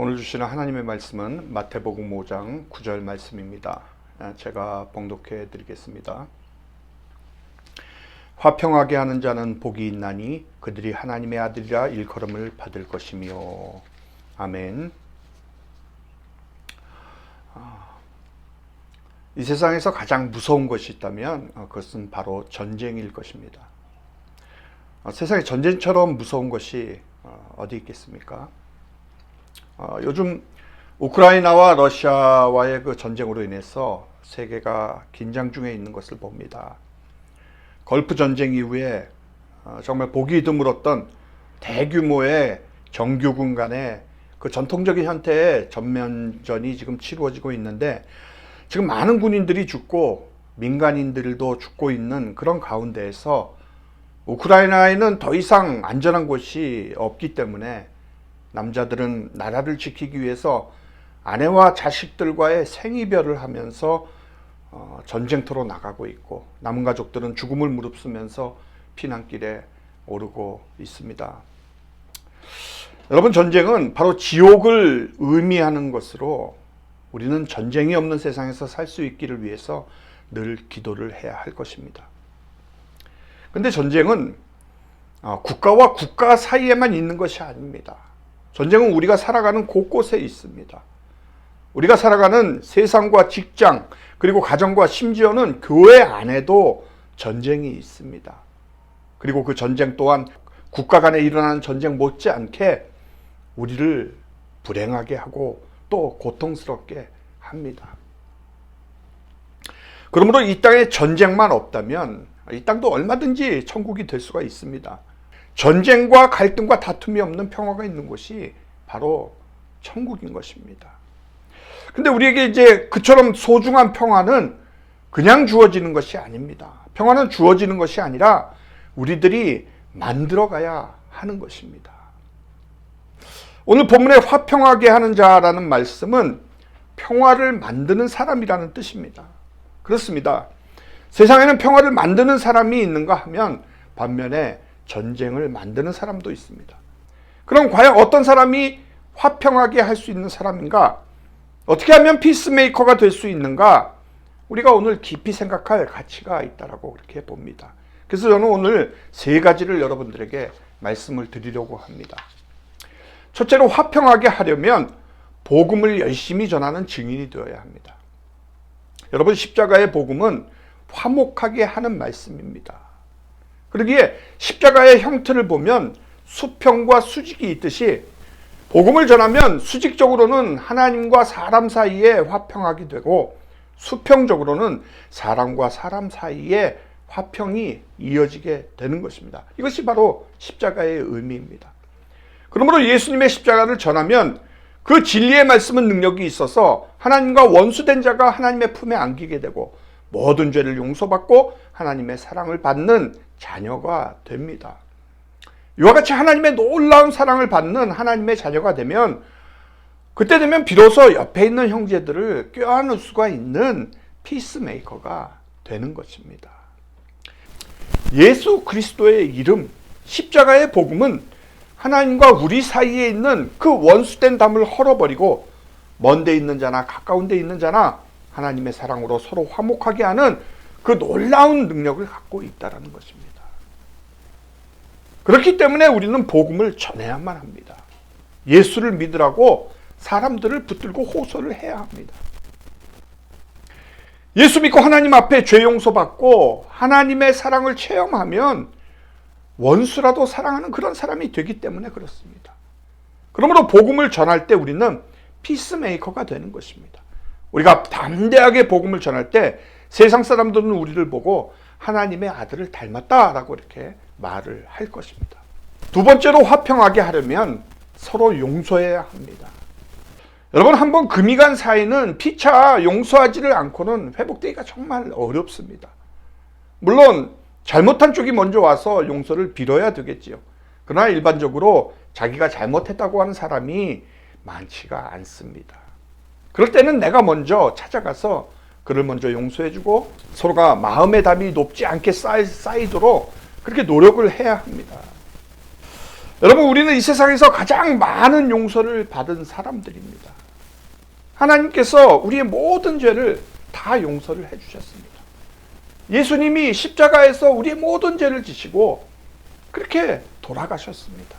오늘 주시는 하나님의 말씀은 마태복음 5장 9절 말씀입니다. 제가 봉독해 드리겠습니다. 화평하게 하는 자는 복이 있나니 그들이 하나님의 아들이라 일컬음을 받을 것이며. 아멘. 이 세상에서 가장 무서운 것이 있다면 그것은 바로 전쟁일 것입니다. 세상에 전쟁처럼 무서운 것이 어디 있겠습니까? 요즘 우크라이나와 러시아와의 그 전쟁으로 인해서 세계가 긴장 중에 있는 것을 봅니다. 걸프 전쟁 이후에 정말 보기 드물었던 대규모의 정규군 간의 그 전통적인 형태의 전면전이 지금 치루어지고 있는데, 지금 많은 군인들이 죽고 민간인들도 죽고 있는 그런 가운데에서 우크라이나에는 더 이상 안전한 곳이 없기 때문에 남자들은 나라를 지키기 위해서 아내와 자식들과의 생이별을 하면서 전쟁터로 나가고 있고, 남은 가족들은 죽음을 무릅쓰면서 피난길에 오르고 있습니다. 여러분, 전쟁은 바로 지옥을 의미하는 것으로 우리는 전쟁이 없는 세상에서 살 수 있기를 위해서 늘 기도를 해야 할 것입니다. 그런데 전쟁은 국가와 국가 사이에만 있는 것이 아닙니다. 전쟁은 우리가 살아가는 곳곳에 있습니다. 우리가 살아가는 세상과 직장, 그리고 가정과 심지어는 교회 안에도 전쟁이 있습니다. 그리고 그 전쟁 또한 국가 간에 일어나는 전쟁 못지않게 우리를 불행하게 하고 또 고통스럽게 합니다. 그러므로 이 땅에 전쟁만 없다면 이 땅도 얼마든지 천국이 될 수가 있습니다. 전쟁과 갈등과 다툼이 없는 평화가 있는 곳이 바로 천국인 것입니다. 근데 우리에게 이제 그처럼 소중한 평화는 그냥 주어지는 것이 아닙니다. 평화는 주어지는 것이 아니라 우리들이 만들어가야 하는 것입니다. 오늘 본문에 화평하게 하는 자라는 말씀은 평화를 만드는 사람이라는 뜻입니다. 그렇습니다. 세상에는 평화를 만드는 사람이 있는가 하면 반면에 전쟁을 만드는 사람도 있습니다. 그럼 과연 어떤 사람이 화평하게 할 수 있는 사람인가? 어떻게 하면 피스메이커가 될 수 있는가? 우리가 오늘 깊이 생각할 가치가 있다라고 그렇게 봅니다. 그래서 저는 오늘 세 가지를 여러분들에게 말씀을 드리려고 합니다. 첫째로, 화평하게 하려면 복음을 열심히 전하는 증인이 되어야 합니다. 여러분, 십자가의 복음은 화목하게 하는 말씀입니다. 그러기에 십자가의 형태를 보면 수평과 수직이 있듯이 복음을 전하면 수직적으로는 하나님과 사람 사이에 화평하게 되고, 수평적으로는 사람과 사람 사이에 화평이 이어지게 되는 것입니다. 이것이 바로 십자가의 의미입니다. 그러므로 예수님의 십자가를 전하면 그 진리의 말씀은 능력이 있어서 하나님과 원수된 자가 하나님의 품에 안기게 되고 모든 죄를 용서받고 하나님의 사랑을 받는 자녀가 됩니다. 이와 같이 하나님의 놀라운 사랑을 받는 하나님의 자녀가 되면, 그때 되면 비로소 옆에 있는 형제들을 껴안을 수가 있는 피스메이커가 되는 것입니다. 예수 그리스도의 이름, 십자가의 복음은 하나님과 우리 사이에 있는 그 원수된 담을 헐어버리고 먼 데 있는 자나 가까운 데 있는 자나 하나님의 사랑으로 서로 화목하게 하는 그 놀라운 능력을 갖고 있다는 것입니다. 그렇기 때문에 우리는 복음을 전해야만 합니다. 예수를 믿으라고 사람들을 붙들고 호소를 해야 합니다. 예수 믿고 하나님 앞에 죄 용서받고 하나님의 사랑을 체험하면 원수라도 사랑하는 그런 사람이 되기 때문에 그렇습니다. 그러므로 복음을 전할 때 우리는 피스메이커가 되는 것입니다. 우리가 담대하게 복음을 전할 때 세상 사람들은 우리를 보고 하나님의 아들을 닮았다라고 이렇게 말을 할 것입니다. 두 번째로, 화평하게 하려면 서로 용서해야 합니다. 여러분, 한번 금이 간 사이는 피차 용서하지를 않고는 회복되기가 정말 어렵습니다. 물론 잘못한 쪽이 먼저 와서 용서를 빌어야 되겠지요. 그러나 일반적으로 자기가 잘못했다고 하는 사람이 많지가 않습니다. 그럴 때는 내가 먼저 찾아가서 그를 먼저 용서해주고 서로가 마음의 담이 높지 않게 쌓이도록 그렇게 노력을 해야 합니다. 여러분, 우리는 이 세상에서 가장 많은 용서를 받은 사람들입니다. 하나님께서 우리의 모든 죄를 다 용서를 해주셨습니다. 예수님이 십자가에서 우리의 모든 죄를 지시고 그렇게 돌아가셨습니다.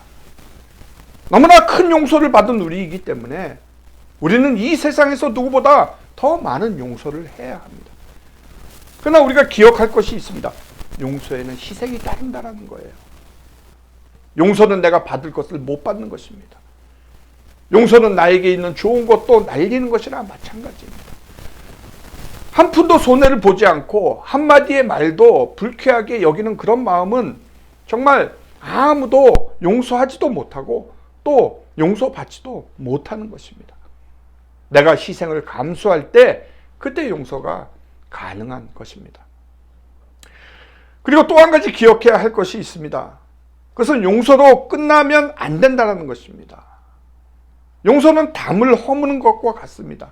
너무나 큰 용서를 받은 우리이기 때문에 우리는 이 세상에서 누구보다 더 많은 용서를 해야 합니다. 그러나 우리가 기억할 것이 있습니다. 용서에는 희생이 따른다는 거예요. 용서는 내가 받을 것을 못 받는 것입니다. 용서는 나에게 있는 좋은 것도 날리는 것이나 마찬가지입니다. 한 푼도 손해를 보지 않고 한마디의 말도 불쾌하게 여기는 그런 마음은 정말 아무도 용서하지도 못하고 또 용서받지도 못하는 것입니다. 내가 희생을 감수할 때 그때 용서가 가능한 것입니다. 그리고 또 한 가지 기억해야 할 것이 있습니다. 그것은 용서로 끝나면 안 된다는 것입니다. 용서는 담을 허무는 것과 같습니다.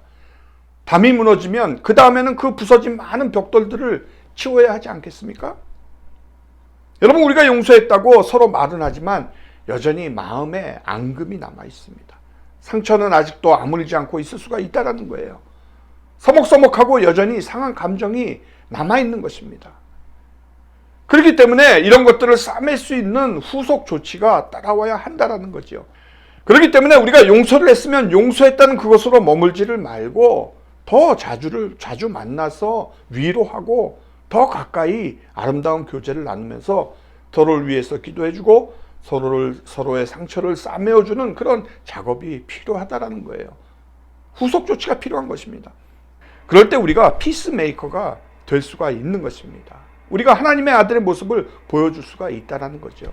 담이 무너지면 그 다음에는 그 부서진 많은 벽돌들을 치워야 하지 않겠습니까? 여러분, 우리가 용서했다고 서로 말은 하지만 여전히 마음에 앙금이 남아 있습니다. 상처는 아직도 아물지 않고 있을 수가 있다는 거예요. 서먹서먹하고 여전히 상한 감정이 남아있는 것입니다. 그렇기 때문에 이런 것들을 싸맬 수 있는 후속 조치가 따라와야 한다는 거죠. 그렇기 때문에 우리가 용서를 했으면 용서했다는 그것으로 머물지를 말고 더 자주 만나서 위로하고 더 가까이 아름다운 교제를 나누면서 서로를 위해서 기도해주고 서로의 상처를 싸매어주는 그런 작업이 필요하다는 거예요. 후속 조치가 필요한 것입니다. 그럴 때 우리가 피스메이커가 될 수가 있는 것입니다. 우리가 하나님의 아들의 모습을 보여줄 수가 있다는 거죠.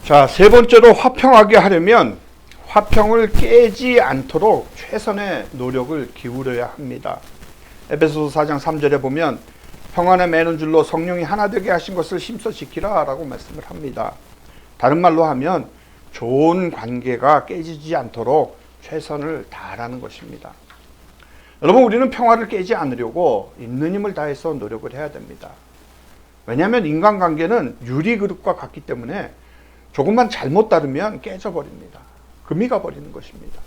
자, 세 번째로 화평하게 하려면 화평을 깨지 않도록 최선의 노력을 기울여야 합니다. 에베소서 4장 3절에 보면 평안에 매는 줄로 성령이 하나 되게 하신 것을 힘써 지키라 라고 말씀을 합니다. 다른 말로 하면 좋은 관계가 깨지지 않도록 최선을 다하라는 것입니다. 여러분, 우리는 평화를 깨지 않으려고 있는 힘을 다해서 노력을 해야 됩니다. 왜냐하면 인간관계는 유리그릇과 같기 때문에 조금만 잘못 다르면 깨져버립니다. 금이 가버리는 것입니다.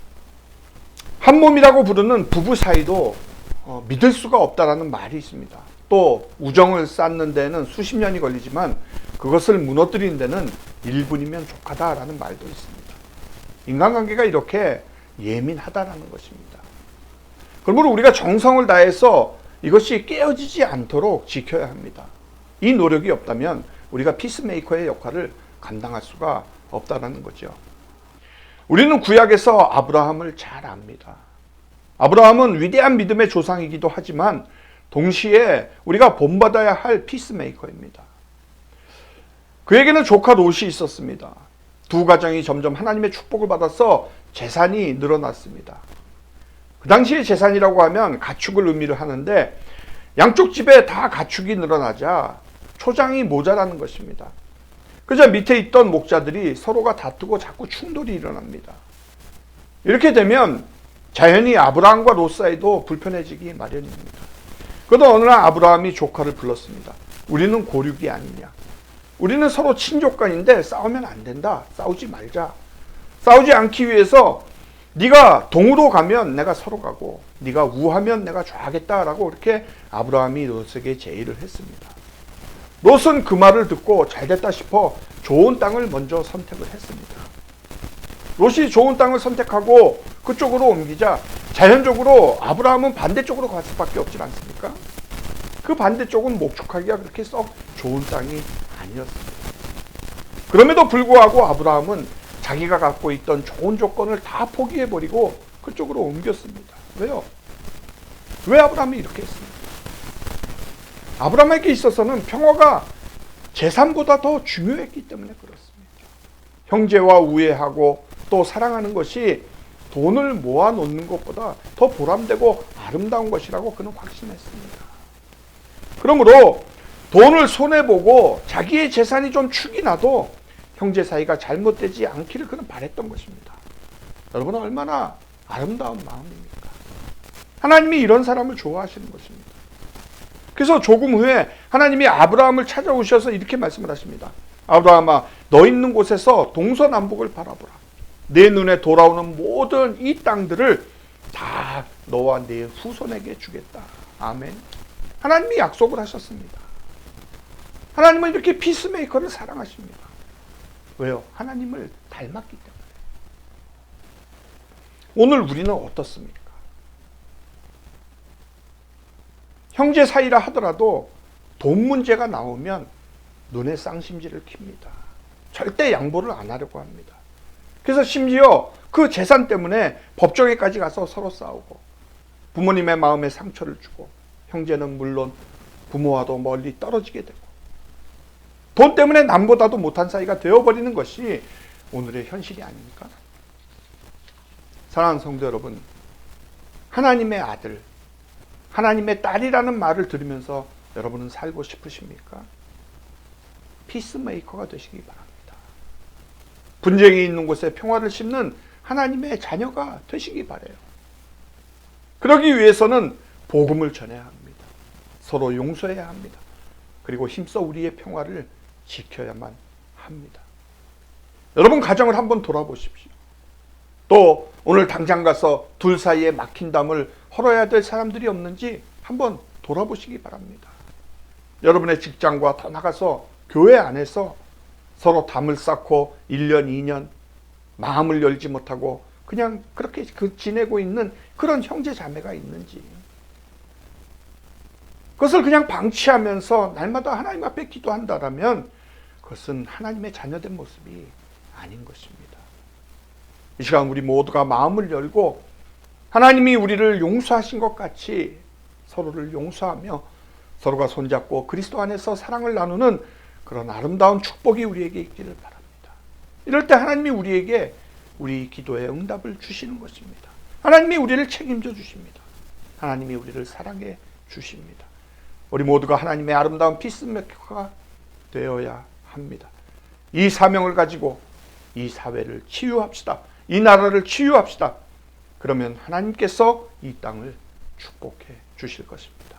한 몸이라고 부르는 부부 사이도 믿을 수가 없다라는 말이 있습니다. 또 우정을 쌓는 데는 수십 년이 걸리지만 그것을 무너뜨리는 데는 1분이면 족하다라는 말도 있습니다. 인간관계가 이렇게 예민하다라는 것입니다. 그러므로 우리가 정성을 다해서 이것이 깨어지지 않도록 지켜야 합니다. 이 노력이 없다면 우리가 피스메이커의 역할을 감당할 수가 없다는 거죠. 우리는 구약에서 아브라함을 잘 압니다. 아브라함은 위대한 믿음의 조상이기도 하지만 동시에 우리가 본받아야 할 피스메이커입니다. 그에게는 조카 롯이 있었습니다. 두 가정이 점점 하나님의 축복을 받아서 재산이 늘어났습니다. 그 당시의 재산이라고 하면 가축을 의미를 하는데 양쪽 집에 다 가축이 늘어나자 초장이 모자라는 것입니다. 그저 밑에 있던 목자들이 서로가 다투고 자꾸 충돌이 일어납니다. 이렇게 되면 자연히 아브라함과 롯 사이도 불편해지기 마련입니다. 그러다 어느 날 아브라함이 조카를 불렀습니다. 우리는 고륙이 아니냐. 우리는 서로 친족간인데 싸우면 안 된다. 싸우지 말자. 싸우지 않기 위해서 네가 동으로 가면 내가 서로 가고 네가 우하면 내가 좌하겠다라고 이렇게 아브라함이 롯에게 제의를 했습니다. 롯은 그 말을 듣고 잘됐다 싶어 좋은 땅을 먼저 선택을 했습니다. 롯이 좋은 땅을 선택하고 그쪽으로 옮기자 자연적으로 아브라함은 반대쪽으로 갈 수밖에 없지 않습니까? 그 반대쪽은 목축하기가 그렇게 썩 좋은 땅이 아니었습니다. 그럼에도 불구하고 아브라함은 자기가 갖고 있던 좋은 조건을 다 포기해버리고 그쪽으로 옮겼습니다. 왜요? 왜 아브라함이 이렇게 했습니까? 아브라함에게 있어서는 평화가 재산보다 더 중요했기 때문에 그렇습니다. 형제와 우애하고 또 사랑하는 것이 돈을 모아놓는 것보다 더 보람되고 아름다운 것이라고 그는 확신했습니다. 그러므로 돈을 손해보고 자기의 재산이 좀 축이 나도 형제 사이가 잘못되지 않기를 그는 바랬던 것입니다. 여러분은 얼마나 아름다운 마음입니까? 하나님이 이런 사람을 좋아하시는 것입니다. 그래서 조금 후에 하나님이 아브라함을 찾아오셔서 이렇게 말씀을 하십니다. 아브라함아, 너 있는 곳에서 동서남북을 바라보라. 내 눈에 돌아오는 모든 이 땅들을 다 너와 네 후손에게 주겠다. 아멘. 하나님이 약속을 하셨습니다. 하나님은 이렇게 피스메이커를 사랑하십니다. 왜요? 하나님을 닮았기 때문에. 오늘 우리는 어떻습니까? 형제 사이라 하더라도 돈 문제가 나오면 눈에 쌍심지를 킵니다. 절대 양보를 안 하려고 합니다. 그래서 심지어 그 재산 때문에 법정에까지 가서 서로 싸우고 부모님의 마음에 상처를 주고 형제는 물론 부모와도 멀리 떨어지게 되고 돈 때문에 남보다도 못한 사이가 되어버리는 것이 오늘의 현실이 아닙니까? 사랑하는 성도 여러분, 하나님의 아들, 하나님의 딸이라는 말을 들으면서 여러분은 살고 싶으십니까? 피스메이커가 되시기 바랍니다. 분쟁이 있는 곳에 평화를 심는 하나님의 자녀가 되시기 바라요. 그러기 위해서는 복음을 전해야 합니다. 서로 용서해야 합니다. 그리고 힘써 우리의 평화를 지켜야만 합니다. 여러분 가정을 한번 돌아보십시오. 또 오늘 당장 가서 둘 사이에 막힌 담을 헐어야 될 사람들이 없는지 한번 돌아보시기 바랍니다. 여러분의 직장과 더 나가서 교회 안에서 서로 담을 쌓고 1년, 2년 마음을 열지 못하고 그냥 그렇게 지내고 있는 그런 형제 자매가 있는지, 그것을 그냥 방치하면서 날마다 하나님 앞에 기도한다라면 그것은 하나님의 자녀된 모습이 아닌 것입니다. 이 시간 우리 모두가 마음을 열고 하나님이 우리를 용서하신 것 같이 서로를 용서하며 서로가 손잡고 그리스도 안에서 사랑을 나누는 그런 아름다운 축복이 우리에게 있기를 바랍니다. 이럴 때 하나님이 우리에게 우리 기도에 응답을 주시는 것입니다. 하나님이 우리를 책임져 주십니다. 하나님이 우리를 사랑해 주십니다. 우리 모두가 하나님의 아름다운 피스메이커가 되어야 합니다. 이 사명을 가지고 이 사회를 치유합시다. 이 나라를 치유합시다. 그러면 하나님께서 이 땅을 축복해 주실 것입니다.